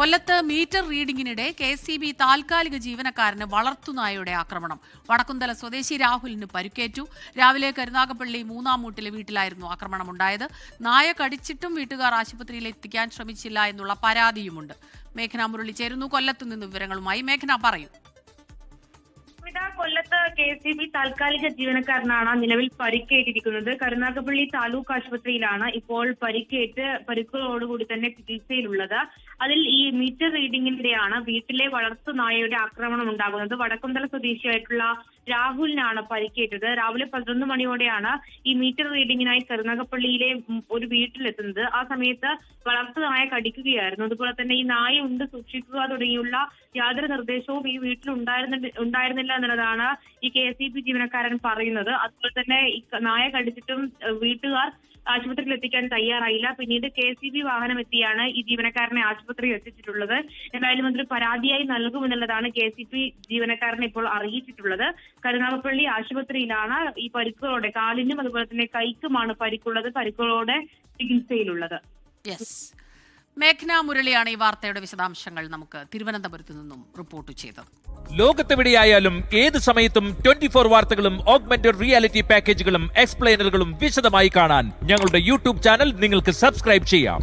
കൊല്ലത്ത് metre റീഡിംഗിനിടെ KCB താൽക്കാലിക ജീവനക്കാരന് വളർത്തുനായയുടെ ആക്രമണം. വടക്കുംതല സ്വദേശി രാഹുലിന് പരിക്കേറ്റു. രാവിലെ കരുനാഗപ്പള്ളി മൂന്നാംമൂട്ടിലെ വീട്ടിലായിരുന്നു ആക്രമണമുണ്ടായത്. നായ കടിച്ചിട്ടും വീട്ടുകാർ ആശുപത്രിയിൽ എത്തിക്കാൻ ശ്രമിച്ചില്ല എന്നുള്ള പരാതിയുമുണ്ട്. മേഘന മുരളി ചേരുന്നു കൊല്ലത്തു നിന്ന് വിവരങ്ങളുമായി. മേഘന, പറയൂ. കൊല്ലത്ത് KCB താൽക്കാലിക ജീവനക്കാരനാണ് നിലവിൽ പരിക്കേറ്റിരിക്കുന്നത്. കരുനാഗപ്പള്ളി താലൂക്ക് ആശുപത്രിയിലാണ് ഇപ്പോൾ പരിക്കുകളോടുകൂടി തന്നെ ചികിത്സയിലുള്ളത്. അതിൽ ഈ മീറ്റർ റീഡിംഗിനിടെയാണ് വീട്ടിലെ വളർത്തു നായയുടെ ആക്രമണം ഉണ്ടാകുന്നത്. വടക്കുംതല സ്വദേശിയായിട്ടുള്ള രാഹുലിനാണ് പരിക്കേറ്റത്. രാവിലെ 11 മണിയോടെയാണ് ഈ മീറ്റർ റീഡിംഗിനായി കരുനാഗപ്പള്ളിയിലെ ഒരു വീട്ടിലെത്തുന്നത്. ആ സമയത്ത് വളർത്തു നായ കടിക്കുകയായിരുന്നു. അതുപോലെ തന്നെ ഈ നായ ഉണ്ട് സൂക്ഷിക്കുക തുടങ്ങിയുള്ള യാതൊരു നിർദ്ദേശവും ഈ വീട്ടിൽ ഉണ്ടായിരുന്നില്ല എന്നുള്ളതാണ് ഈ KCB ജീവനക്കാരൻ പറയുന്നത്. അതുപോലെ തന്നെ ഈ നായ കടിച്ചിട്ടും വീട്ടുകാർ ആശുപത്രിയിൽ എത്തിക്കാൻ തയ്യാറായില്ല. പിന്നീട് KCB വാഹനം എത്തിയാണ് ഈ ജീവനക്കാരനെ ആശുപത്രിയിൽ എത്തിച്ചിട്ടുള്ളത്. എന്തായാലും അതൊരു പരാതിയായി നൽകുമെന്നുള്ളതാണ് KCB ജീവനക്കാരനെ ഇപ്പോൾ അറിയിച്ചിട്ടുള്ളത്. കരുനാഗപ്പള്ളി ആശുപത്രിയിലാണ് ഈ പരിക്കുകളോടെ കാലിനും അതുപോലെ തന്നെ കൈക്കുമാണ് പരിക്കുള്ളത്. പരിക്കുകളോടെ ചികിത്സയിലുള്ളത്. മേഘന മുരളിയാണ് ഈ വാർത്തയുടെ വിശദാംശങ്ങൾ നമുക്ക് തിരുവനന്തപുരത്ത് നിന്നും റിപ്പോർട്ട് ചെയ്തത്. ലോകത്തെവിടെയായാലും ഏത് സമയത്തും 24 വാർത്തകളും ഓഗ്മെന്റഡ് റിയാലിറ്റി പാക്കേജുകളും എക്സ്പ്ലെയിനറുകളും വിശദമായി കാണാൻ ഞങ്ങളുടെ YouTube ചാനൽ നിങ്ങൾക്ക് സബ്സ്ക്രൈബ് ചെയ്യാം.